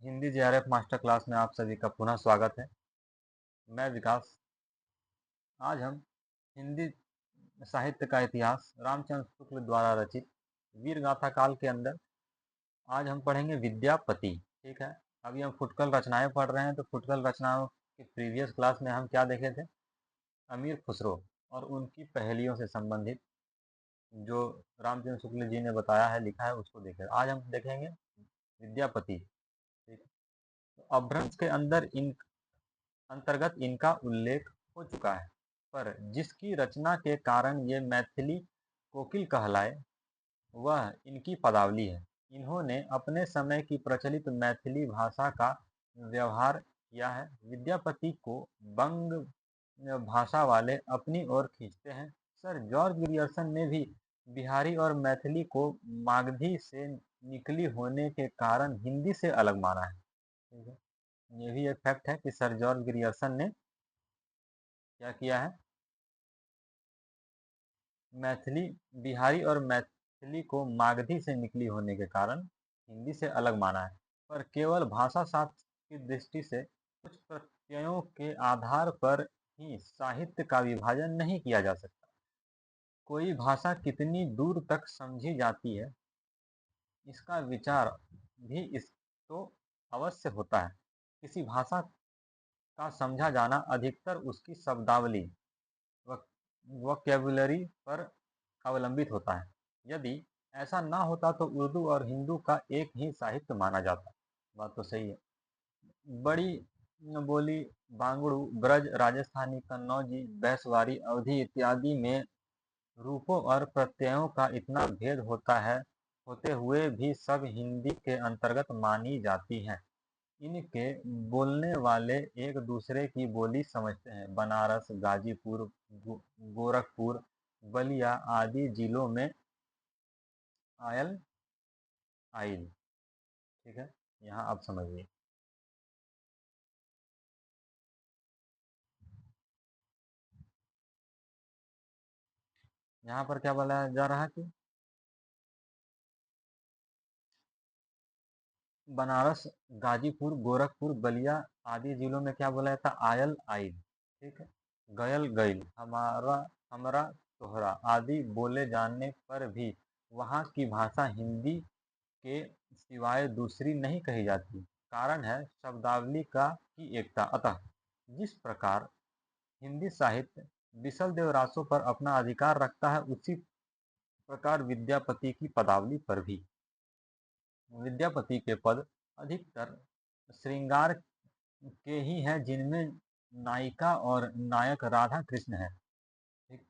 Hindi JRF master class में आप सभी का पुनः स्वागत है। मैं विकास। आज हम हिंदी साहित्य का इतिहास रामचंद्र शुक्ल द्वारा रचित वीर गाथा काल के अंदर आज हम पढ़ेंगे विद्यापति। ठीक है। अभी हम फुटकल रचनाएं पढ़ रहे हैं, तो फुटकल रचनाओं के प्रीवियस क्लास में हम क्या देखे थे? अमीर खुसरो और उनकी पहेलियों से संबंधित जो रामचंद्र शुक्ल जी ने बताया है, लिखा है, उसको देखे। आज हम देखेंगे विद्यापति। ठीक है। तो अपभ्रंश के अंदर इन अंतर्गत इनका उल्लेख हो चुका है, पर जिसकी रचना के कारण ये मैथिली कोकिल कहलाए वह इनकी पदावली है। इन्होंने अपने समय की प्रचलित मैथिली भाषा का व्यवहार किया है। विद्यापति को बंग भाषा वाले अपनी ओर खींचते हैं। सर जॉर्ज ग्रियर्सन ने भी बिहारी और मैथिली को मागधी से निकली होने के कारण हिंदी से अलग माना है। ठीक है। ये भी एक फैक्ट है कि सर जॉर्ज ग्रियर्सन ने क्या किया है? मैथिली बिहारी और मैथिली को मागधी से निकली होने के कारण हिंदी से अलग माना है, पर केवल भाषा शास्त्र की दृष्टि से कुछ प्रत्ययों के आधार पर ही साहित्य का विभाजन नहीं किया जा सकता। कोई भाषा कितनी दूर तक समझी जाती है, इसका विचार भी इस तो अवश्य होता है। किसी भाषा का समझा जाना अधिकतर उसकी शब्दावली वोकैबुलरी पर अवलंबित होता है। यदि ऐसा ना होता तो उर्दू और हिंदू का एक ही साहित्य माना जाता। बात तो सही है। बड़ी बोली बांगड़ू, ब्रज, राजस्थानी, कन्नौजी, बैसवारी, अवधी इत्यादि में रूपों और प्रत्ययों का इतना भेद होता है, होते हुए भी सब हिंदी के अंतर्गत मानी जाती हैं। इनके बोलने वाले एक दूसरे की बोली समझते हैं। बनारस, गाजीपुर, गोरखपुर, बलिया आदि जिलों में आयल आइल। ठीक है। यहाँ आप समझिए। यहाँ पर क्या बोला जा रहा है कि बनारस, गाजीपुर, गोरखपुर, बलिया आदि जिलों में क्या बोला जाता? आयल आइल। ठीक है। गयल गईल, हमारा हमरा, तोहरा आदि बोले जाने पर भी वहाँ की भाषा हिंदी के सिवाय दूसरी नहीं कही जाती। कारण है शब्दावली का की एकता। अतः जिस प्रकार हिंदी साहित्य बिसल देव रासों पर अपना अधिकार रखता है, उसी प्रकार विद्यापति की पदावली पर भी। विद्यापति के पद अधिकतर श्रृंगार के ही हैं, जिनमें नायिका और नायक राधा कृष्ण है।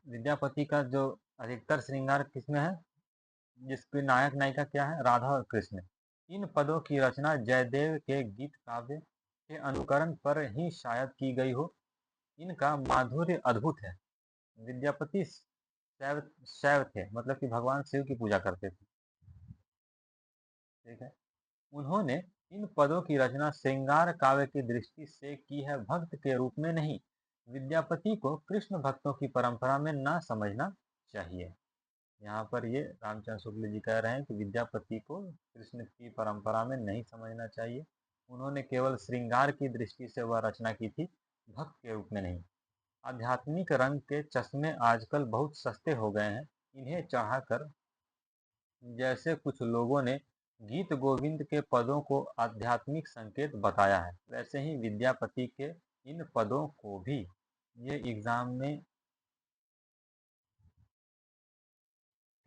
विद्यापति का जो अधिकतर श्रृंगार किसमें है? जिसके नायक नायिका क्या है? राधा और कृष्ण। इन पदों की रचना जयदेव के गीत काव्य के अनुकरण पर ही शायद की गई हो। इनका माधुर्य अद्भुत है। विद्यापति शैव शैव थे, मतलब कि भगवान शिव की पूजा करते थे। ठीक है। उन्होंने इन पदों की रचना श्रृंगार काव्य की दृष्टि से की है, भक्त के रूप में नहीं। विद्यापति को कृष्ण भक्तों की परंपरा में न समझना चाहिए। यहाँ पर ये रामचंद्र शुक्ल जी कह रहे हैं कि विद्यापति को कृष्ण की परंपरा में नहीं समझना चाहिए। उन्होंने केवल श्रृंगार की दृष्टि से वह रचना की थी, भक्त के रूप में नहीं। आध्यात्मिक रंग के चश्मे आजकल बहुत सस्ते हो गए हैं। इन्हें चढ़ाकर जैसे कुछ लोगों ने गीत गोविंद के पदों को आध्यात्मिक संकेत बताया है, वैसे ही विद्यापति के इन पदों को भी ये एग्जाम में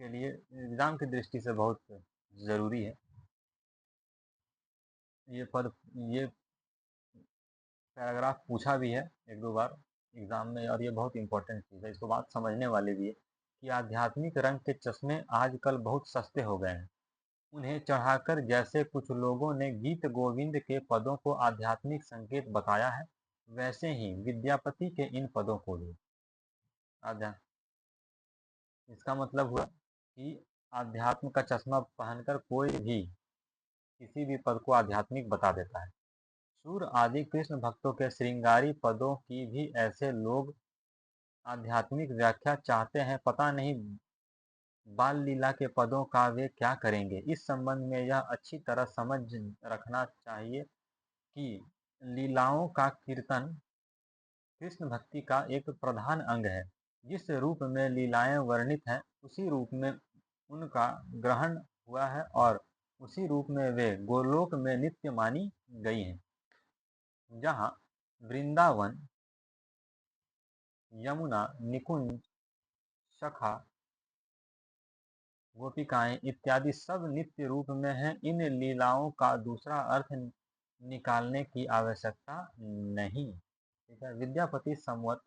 के लिए एग्जाम की दृष्टि से बहुत जरूरी है। ये पद ये पैराग्राफ पूछा भी है एक दो बार एग्जाम में, और ये बहुत इंपॉर्टेंट चीज़ है, इसको बात समझने वाली भी है कि आध्यात्मिक रंग के चश्मे आजकल बहुत सस्ते हो गए हैं। उन्हें चढ़ाकर जैसे कुछ लोगों ने गीत गोविंद के पदों को आध्यात्मिक संकेत बताया है, वैसे ही विद्यापति के इन पदों को भी आध्या इसका मतलब हुआ कि आध्यात्म का चश्मा पहनकर कोई भी किसी भी पद को आध्यात्मिक बता देता है। सूर आदि कृष्ण भक्तों के श्रृंगारी पदों की भी ऐसे लोग आध्यात्मिक व्याख्या चाहते हैं। पता नहीं बाल लीला के पदों का वे क्या करेंगे। इस संबंध में यह अच्छी तरह समझ रखना चाहिए कि लीलाओं का कीर्तन कृष्ण भक्ति का एक प्रधान अंग है। जिस रूप में लीलाएं वर्णित हैं उसी रूप में उनका ग्रहण हुआ है और उसी रूप में वे गोलोक में नित्य मानी गई हैं। जहाँ वृंदावन, यमुना, निकुंज, सखा, गोपिकाएं इत्यादि सब नित्य रूप में हैं। इन लीलाओं का दूसरा अर्थ निकालने की आवश्यकता नहीं। ठीक है। विद्यापति संवत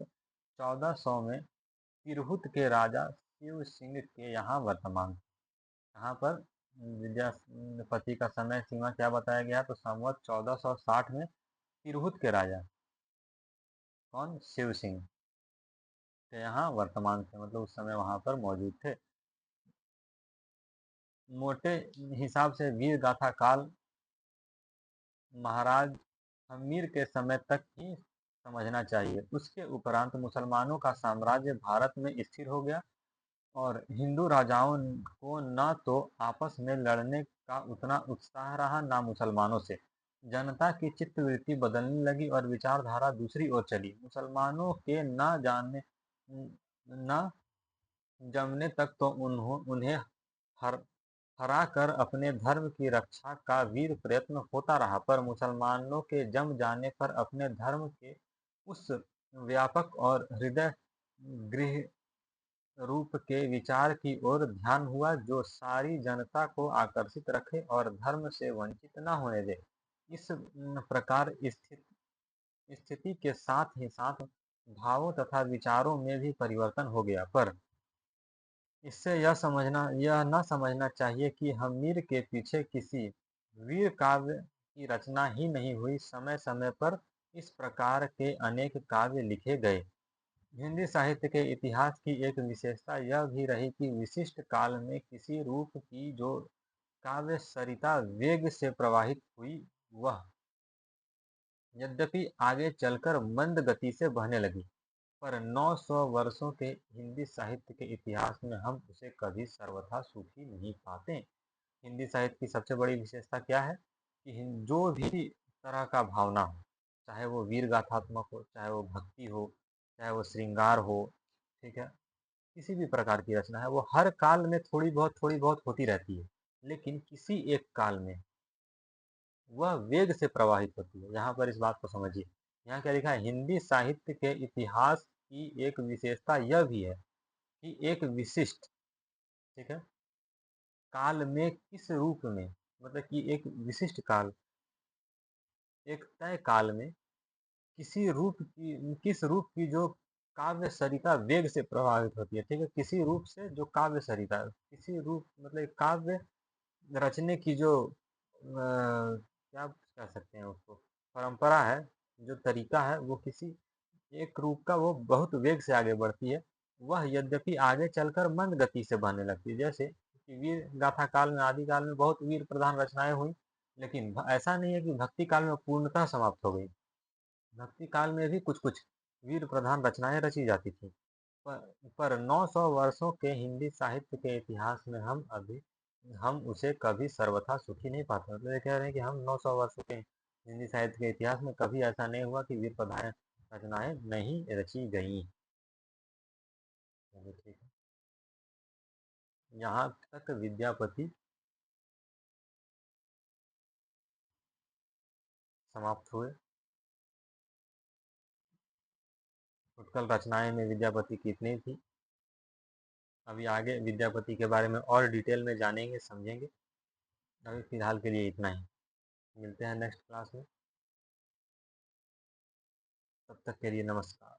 1400 में तिरहुत के राजा शिव सिंह के यहाँ वर्तमान। यहाँ पर विद्यापति का समय सीमा क्या बताया गया, तो संवत 1460 में तिरहुत के राजा कौन, शिव सिंह के यहाँ वर्तमान थे, मतलब उस समय वहां पर मौजूद थे। मोटे हिसाब से वीर गाथा काल महाराज हमीर के समय तक ही समझना चाहिए। उसके उपरांत मुसलमानों का साम्राज्य भारत में स्थिर हो गया और हिंदू राजाओं को न तो आपस में लड़ने का उतना उत्साह रहा, न मुसलमानों से। जनता की चित्तवृत्ति बदलने लगी और विचारधारा दूसरी ओर चली। मुसलमानों के न जमने तक तो उन्हें हर हरा कर अपने धर्म की रक्षा का वीर प्रयत्न होता रहा, पर मुसलमानों के जम जाने पर अपने धर्म के उस व्यापक और हृदय गृह रूप के विचार की ओर ध्यान हुआ जो सारी जनता को आकर्षित रखे और धर्म से वंचित न होने दे। इस प्रकार स्थिति के साथ ही साथ भावों तथा विचारों में भी परिवर्तन हो गया। पर इससे यह न समझना चाहिए कि हमीर के पीछे किसी वीर काव्य की रचना ही नहीं हुई। समय समय पर इस प्रकार के अनेक काव्य लिखे गए। हिंदी साहित्य के इतिहास की एक विशेषता यह भी रही कि विशिष्ट काल में किसी रूप की जो काव्य सरिता वेग से प्रवाहित हुई, वह यद्यपि आगे चलकर मंद गति से बहने लगी, पर 900 वर्षों के हिंदी साहित्य के इतिहास में हम उसे कभी सर्वथा सूखी नहीं पाते। हिंदी साहित्य की सबसे बड़ी विशेषता क्या है कि जो भी तरह का भावना हो, चाहे वो वीर गाथात्मक हो, चाहे वो भक्ति हो, चाहे वो श्रृंगार हो, ठीक है, किसी भी प्रकार की रचना है, वो हर काल में थोड़ी बहुत होती रहती है, लेकिन किसी एक काल में वह वेग से प्रवाहित होती है। यहाँ पर इस बात को समझिए। यहाँ क्या लिखा है, हिंदी साहित्य के इतिहास की एक विशेषता यह भी है कि एक विशिष्ट, ठीक है, काल में किस रूप में, मतलब कि एक विशिष्ट काल, एक तय काल में किस रूप की जो काव्य सरिता वेग से प्रभावित होती है। ठीक है, किसी रूप से जो काव्य सरिता, किसी रूप मतलब काव्य रचने की जो क्या कह सकते हैं उसको, परंपरा है, जो तरीका है, वो किसी एक रूप का वो बहुत वेग से आगे बढ़ती है। वह यद्यपि आगे चलकर मंद गति से बहने लगती है। जैसे कि वीर गाथा काल में, आदि काल में बहुत वीर प्रधान रचनाएं हुई, लेकिन ऐसा नहीं है कि भक्ति काल में पूर्णतः समाप्त हो गई। भक्ति काल में भी कुछ कुछ वीर प्रधान रचनाएं रची जाती थी। पर 900 वर्षों के हिंदी साहित्य के इतिहास में हम उसे कभी सर्वथा सुखी नहीं पाते। मतलब ये कह रहे हैं कि हम 900 वर्षों के हिंदी साहित्य के इतिहास में कभी ऐसा नहीं हुआ कि वीर प्रधान रचनाएं नहीं रची गई। चलिए ठीक है, यहाँ तक विद्यापति समाप्त हुए। उत्कल रचनाएं में विद्यापति की इतनी थी। अभी आगे विद्यापति के बारे में और डिटेल में जानेंगे, समझेंगे। अभी फिलहाल के लिए इतना ही। मिलते हैं नेक्स्ट क्लास में। तब तक के लिए नमस्कार।